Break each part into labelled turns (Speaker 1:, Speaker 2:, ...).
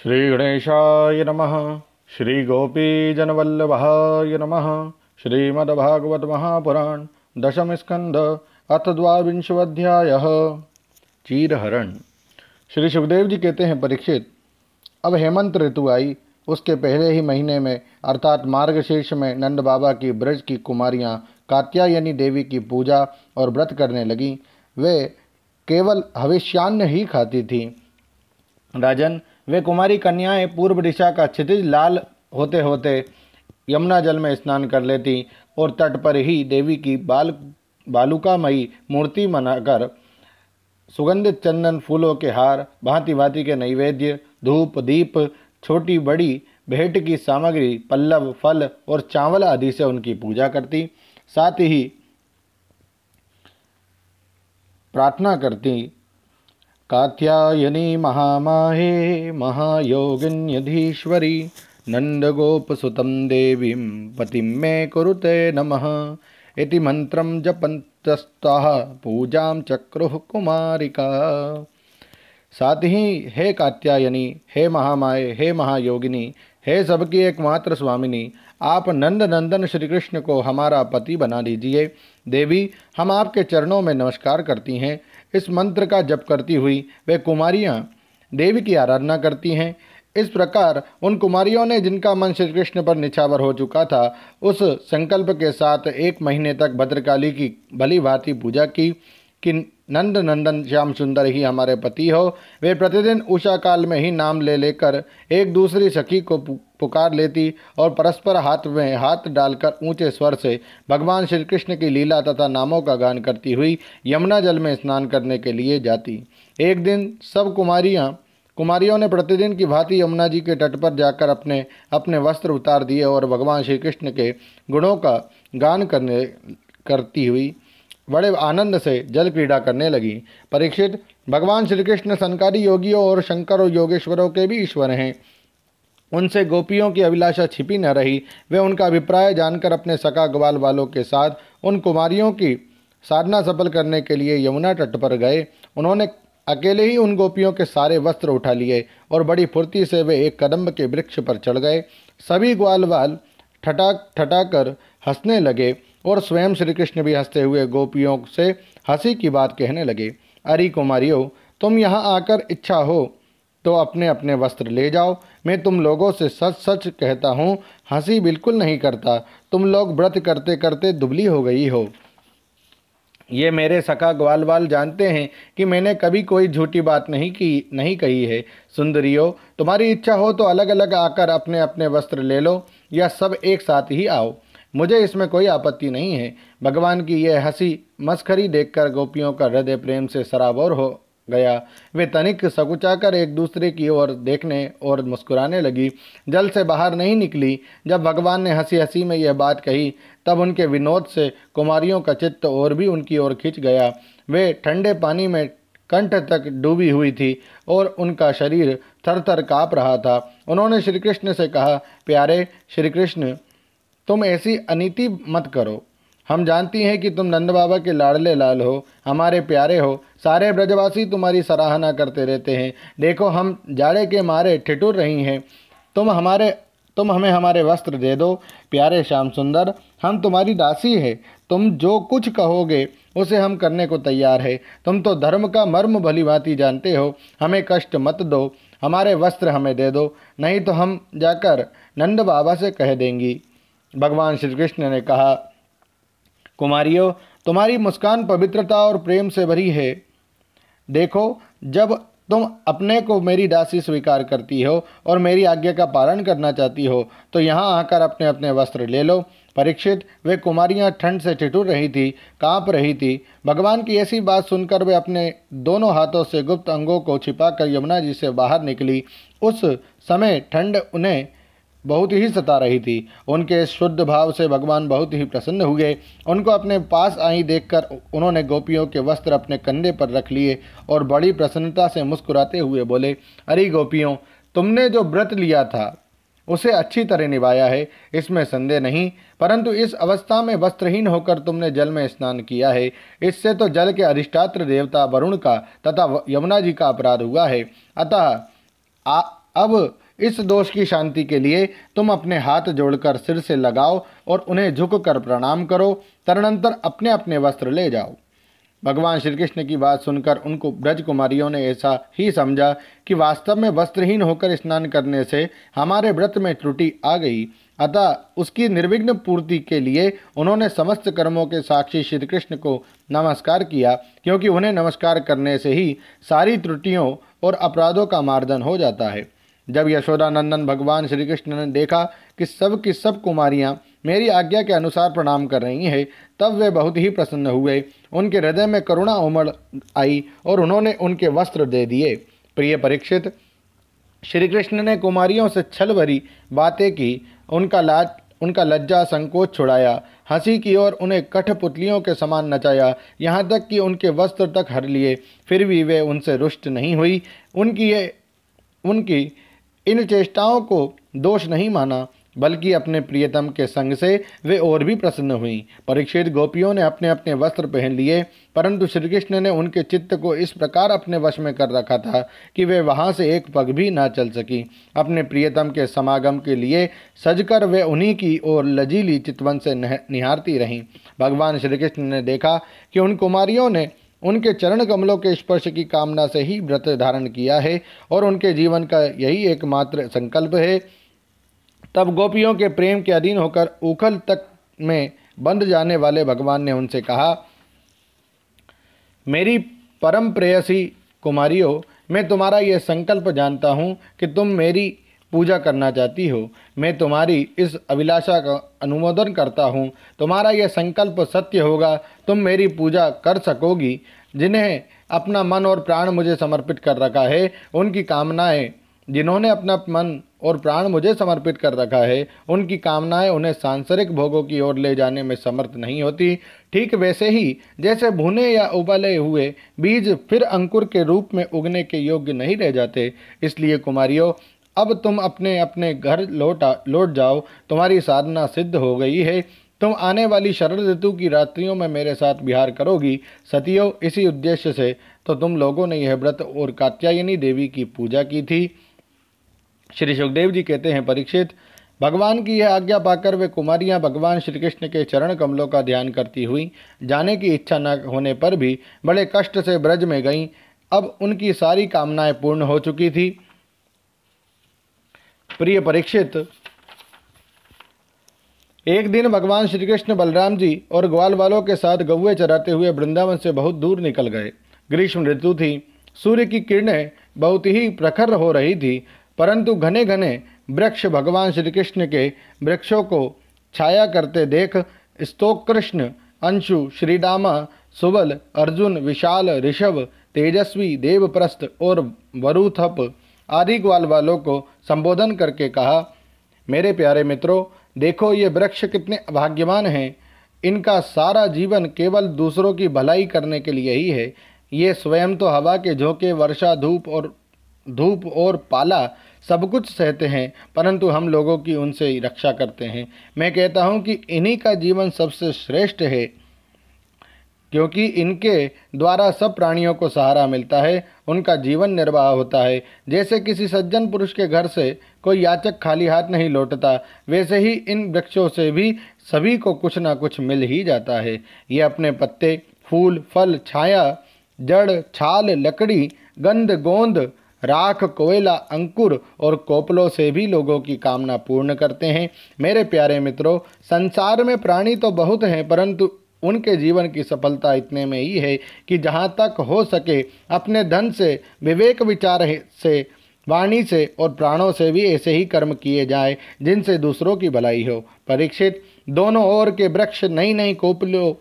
Speaker 1: श्रीगणेशाय नमः। श्रीगोपीजनवल्लभाय नमः। श्रीमद्भागवत महापुराण दशम स्कंध अथ द्वाविंशोऽध्यायः। चीरहरण। श्री सुखदेव जी कहते हैं, परीक्षित, अब हेमंत ऋतु आई। उसके पहले ही महीने में अर्थात मार्गशीर्ष में नंद बाबा की ब्रज की कुमारियाँ कात्यायनी देवी की पूजा और व्रत करने लगीं। वे केवल हविष्यान्न ही खाती थीं। राजन, वे कुमारी कन्याएं पूर्व दिशा का क्षितिज लाल होते होते यमुना जल में स्नान कर लेती और तट पर ही देवी की बालुकामयी मूर्ति बनाकर सुगंधित चंदन फूलों के हार, भांति भांति के नैवेद्य, धूप दीप, छोटी बड़ी भेंट की सामग्री, पल्लव, फल और चावल आदि से उनकी पूजा करती। साथ ही प्रार्थना करती, कात्यायनी महामाहे महायोगिन्यधीश्वरी नंदगोपसुतं देवीं पतिं मे कुरुते नमः इति मंत्रं जपन्तस्तः पूजां चक्रुः कुमारिका। साथ ही, हे कात्यायनी, हे महामाये, हे महायोगिनी, हे सबकी एकमात्र स्वामिनी, आप नंद नंदन श्री कृष्ण को हमारा पति बना दीजिए। देवी, हम आपके चरणों में नमस्कार करती हैं। इस मंत्र का जप करती हुई वे कुमारियाँ देवी की आराधना करती हैं। इस प्रकार उन कुमारियों ने, जिनका मन श्री कृष्ण पर निछावर हो चुका था, उस संकल्प के साथ 1 महीने तक भद्रकाली की भली भांति पूजा की कि नंद नंदन श्याम सुंदर ही हमारे पति हो। वे प्रतिदिन उषा काल में ही नाम ले लेकर एक दूसरी सखी को पुकार लेती और परस्पर हाथ में हाथ डालकर ऊंचे स्वर से भगवान श्री कृष्ण की लीला तथा नामों का गान करती हुई यमुना जल में स्नान करने के लिए जाती। एक दिन सब कुमारियों ने प्रतिदिन की भांति यमुना जी के तट पर जाकर अपने अपने वस्त्र उतार दिए और भगवान श्री कृष्ण के गुणों का गान करती हुई बड़े आनंद से जल क्रीड़ा करने लगी। परीक्षित, भगवान श्री कृष्ण संकारी योगियों और शंकर और योगेश्वरों के भी ईश्वर हैं। उनसे गोपियों की अभिलाषा छिपी न रही। वे उनका अभिप्राय जानकर अपने सखा ग्वाल वालों के साथ उन कुमारियों की साधना सफल करने के लिए यमुना तट पर गए। उन्होंने अकेले ही उन गोपियों के सारे वस्त्र उठा लिए और बड़ी फुर्ती से वे एक कदम्ब के वृक्ष पर चढ़ गए। सभी ग्वाल वाल ठठाकर हंसने लगे और स्वयं श्री कृष्ण भी हंसते हुए गोपियों से हंसी की बात कहने लगे। अरे कुमारियों, तुम यहाँ आकर इच्छा हो तो अपने अपने वस्त्र ले जाओ। मैं तुम लोगों से सच सच कहता हूँ, हंसी बिल्कुल नहीं करता। तुम लोग व्रत करते करते दुबली हो गई हो। ये मेरे सखा ग्वालवाल जानते हैं कि मैंने कभी कोई झूठी बात नहीं कही है। सुंदरियों, तुम्हारी इच्छा हो तो अलग अलग आकर अपने अपने वस्त्र ले लो या सब एक साथ ही आओ, मुझे इसमें कोई आपत्ति नहीं है। भगवान की यह हंसी मस्खरी देखकर गोपियों का हृदय प्रेम से सराबोर हो गया। वे तनिक सकुचाकर एक दूसरे की ओर देखने और मुस्कुराने लगी। जल से बाहर नहीं निकली। जब भगवान ने हंसी हंसी में यह बात कही, तब उनके विनोद से कुमारियों का चित्त और भी उनकी ओर खिंच गया। वे ठंडे पानी में कंठ तक डूबी हुई थी और उनका शरीर थर थर काँप रहा था। उन्होंने श्री कृष्ण से कहा, प्यारे श्री कृष्ण, तुम ऐसी अनीति मत करो। हम जानती हैं कि तुम नंद बाबा के लाडले लाल हो, हमारे प्यारे हो। सारे ब्रजवासी तुम्हारी सराहना करते रहते हैं। देखो, हम जाड़े के मारे ठिठुर रही हैं। तुम हमें हमारे वस्त्र दे दो। प्यारे श्याम सुंदर, हम तुम्हारी दासी है। तुम जो कुछ कहोगे उसे हम करने को तैयार है। तुम तो धर्म का मर्म भली भांति जानते हो। हमें कष्ट मत दो, हमारे वस्त्र हमें दे दो, नहीं तो हम जाकर नंद बाबा से कह देंगी। भगवान श्री कृष्ण ने कहा, कुमारियों, तुम्हारी मुस्कान पवित्रता और प्रेम से भरी है। देखो, जब तुम अपने को मेरी दासी स्वीकार करती हो और मेरी आज्ञा का पालन करना चाहती हो तो यहाँ आकर अपने अपने वस्त्र ले लो। परीक्षित, वे कुमारियाँ ठंड से ठिठुर रही थी, काँप रही थी। भगवान की ऐसी बात सुनकर वे अपने दोनों हाथों से गुप्त अंगों को छिपाकर यमुना जी से बाहर निकली। उस समय ठंड उन्हें बहुत ही सता रही थी। उनके शुद्ध भाव से भगवान बहुत ही प्रसन्न हुए। उनको अपने पास आई देखकर उन्होंने गोपियों के वस्त्र अपने कंधे पर रख लिए और बड़ी प्रसन्नता से मुस्कुराते हुए बोले, अरे गोपियों, तुमने जो व्रत लिया था उसे अच्छी तरह निभाया है, इसमें संदेह नहीं। परंतु इस अवस्था में वस्त्रहीन होकर तुमने जल में स्नान किया है। इससे तो जल के अधिष्ठात्र देवता वरुण का तथा यमुना जी का अपराध हुआ है। अतः अब इस दोष की शांति के लिए तुम अपने हाथ जोड़कर सिर से लगाओ और उन्हें झुककर प्रणाम करो। तदनंतर अपने अपने वस्त्र ले जाओ। भगवान श्री कृष्ण की बात सुनकर उनको ब्रज कुमारियों ने ऐसा ही समझा कि वास्तव में वस्त्रहीन होकर स्नान करने से हमारे व्रत में त्रुटि आ गई। अतः उसकी निर्विघ्न पूर्ति के लिए उन्होंने समस्त कर्मों के साक्षी श्री कृष्ण को नमस्कार किया, क्योंकि उन्हें नमस्कार करने से ही सारी त्रुटियों और अपराधों का मार्जन हो जाता है। जब यशोदानंदन भगवान श्री कृष्ण ने देखा कि सब की सब कुमारियाँ मेरी आज्ञा के अनुसार प्रणाम कर रही हैं, तब वे बहुत ही प्रसन्न हुए। उनके हृदय में करुणा उमड़ आई और उन्होंने उनके वस्त्र दे दिए। प्रिय परीक्षित, श्री कृष्ण ने कुमारियों से छल भरी बातें की, उनका लज्जा संकोच छुड़ाया, हंसी की और उन्हें कठपुतलियों के समान नचाया, यहाँ तक कि उनके वस्त्र तक हर लिए। फिर भी वे उनसे रुष्ट नहीं हुई। उनकी इन चेष्टाओं को दोष नहीं माना, बल्कि अपने प्रियतम के संग से वे और भी प्रसन्न हुई। परीक्षित, गोपियों ने अपने अपने वस्त्र पहन लिए, परंतु श्री कृष्ण ने उनके चित्त को इस प्रकार अपने वश में कर रखा था कि वे वहां से एक पग भी ना चल सकी। अपने प्रियतम के समागम के लिए सजकर वे उन्हीं की ओर लजीली चितवन से निहारती रहीं। भगवान श्री कृष्ण ने देखा कि उन कुमारियों ने उनके चरण कमलों के स्पर्श की कामना से ही व्रत धारण किया है और उनके जीवन का यही एकमात्र संकल्प है। तब गोपियों के प्रेम के अधीन होकर उखल तक में बंध जाने वाले भगवान ने उनसे कहा, मेरी परम प्रेयसी कुमारियों, मैं तुम्हारा यह संकल्प जानता हूँ कि तुम मेरी पूजा करना चाहती हो। मैं तुम्हारी इस अभिलाषा का अनुमोदन करता हूँ। तुम्हारा यह संकल्प सत्य होगा, तुम मेरी पूजा कर सकोगी। जिन्हें अपना मन और प्राण मुझे समर्पित कर रखा है, उनकी कामनाएं जिन्होंने अपना मन और प्राण मुझे समर्पित कर रखा है, उनकी कामनाएं उन्हें सांसारिक भोगों की ओर ले जाने में समर्थ नहीं होती। ठीक वैसे ही जैसे भुने या उबले हुए बीज फिर अंकुर के रूप में उगने के योग्य नहीं रह जाते। इसलिए कुमारियों, अब तुम अपने अपने घर लौट जाओ। तुम्हारी साधना सिद्ध हो गई है। तुम आने वाली शरद ऋतु की रात्रियों में मेरे साथ विहार करोगी। सतियों, इसी उद्देश्य से तो तुम लोगों ने यह व्रत और कात्यायनी देवी की पूजा की थी। श्री सुखदेव जी कहते हैं, परीक्षित, भगवान की यह आज्ञा पाकर वे कुमारियां भगवान श्री कृष्ण के चरण कमलों का ध्यान करती हुई जाने की इच्छा न होने पर भी बड़े कष्ट से ब्रज में गईं। अब उनकी सारी कामनाएं पूर्ण हो चुकी थी। प्रिय परीक्षित, एक दिन भगवान श्री कृष्ण बलराम जी और ग्वाल वालों के साथ गौए चराते हुए वृंदावन से बहुत दूर निकल गए। ग्रीष्म ऋतु थी। सूर्य की किरणें बहुत ही प्रखर हो रही थी, परंतु घने घने वृक्ष भगवान श्री कृष्ण के वृक्षों को छाया करते देख स्तोकृष्ण, अंशु, श्रीदामा, सुबल, अर्जुन, विशाल, ऋषभ, तेजस्वी, देवप्रस्थ और वरुथप आदि ग्वाल वालों को संबोधन करके कहा, मेरे प्यारे मित्रों, देखो ये वृक्ष कितने भाग्यवान हैं। इनका सारा जीवन केवल दूसरों की भलाई करने के लिए ही है। ये स्वयं तो हवा के झोंके, वर्षा, धूप और पाला सब कुछ सहते हैं, परंतु हम लोगों की उनसे रक्षा करते हैं। मैं कहता हूँ कि इन्हीं का जीवन सबसे श्रेष्ठ है, क्योंकि इनके द्वारा सब प्राणियों को सहारा मिलता है, उनका जीवन निर्वाह होता है। जैसे किसी सज्जन पुरुष के घर से कोई याचक खाली हाथ नहीं लौटता, वैसे ही इन वृक्षों से भी सभी को कुछ ना कुछ मिल ही जाता है। ये अपने पत्ते, फूल, फल, छाया, जड़, छाल, लकड़ी, गंध, गोंद, राख, कोयला, अंकुर और कोपलों से भी लोगों की कामना पूर्ण करते हैं। मेरे प्यारे मित्रों, संसार में प्राणी तो बहुत हैं, परंतु उनके जीवन की सफलता इतने में ही है कि जहाँ तक हो सके अपने धन से, विवेक विचार से, वाणी से और प्राणों से भी ऐसे ही कर्म किए जाए जिनसे दूसरों की भलाई हो। परीक्षित, दोनों ओर के वृक्ष नई नई कोपलों,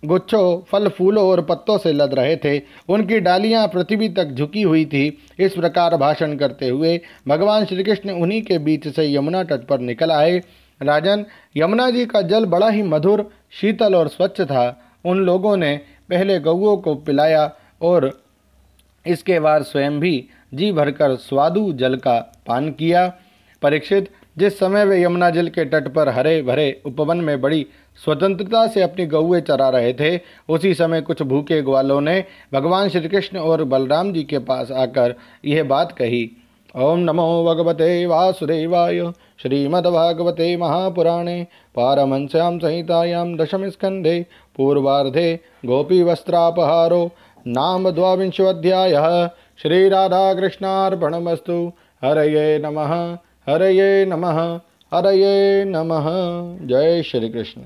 Speaker 1: गुच्छों, फल, फूलों और पत्तों से लद रहे थे। उनकी डालियां पृथ्वी तक झुकी हुई थी। इस प्रकार भाषण करते हुए भगवान श्री कृष्ण उन्हीं के बीच से यमुना तट पर निकल आए। राजन, यमुना जी का जल बड़ा ही मधुर, शीतल और स्वच्छ था। उन लोगों ने पहले गौओं को पिलाया और इसके बाद स्वयं भी जी भरकर स्वादु जल का पान किया। परीक्षित, जिस समय वे यमुना जल के तट पर हरे भरे उपवन में बड़ी स्वतंत्रता से अपनी गौएं चरा रहे थे, उसी समय कुछ भूखे ग्वालों ने भगवान श्री कृष्ण और बलराम जी के पास आकर यह बात कही, ओम नमो भगवते वासुदेवाय। श्रीमद्भागवते महापुराणे पारमहंस्यां संहितायां दशमस्कन्धे पूर्वार्धे गोपीवस्त्रापहारो नाम द्वाविंशोऽध्यायः। श्रीराधाकृष्णार्पणमस्तु। हरये नमः, हरये नमः, हरये नमः। जय श्री कृष्ण।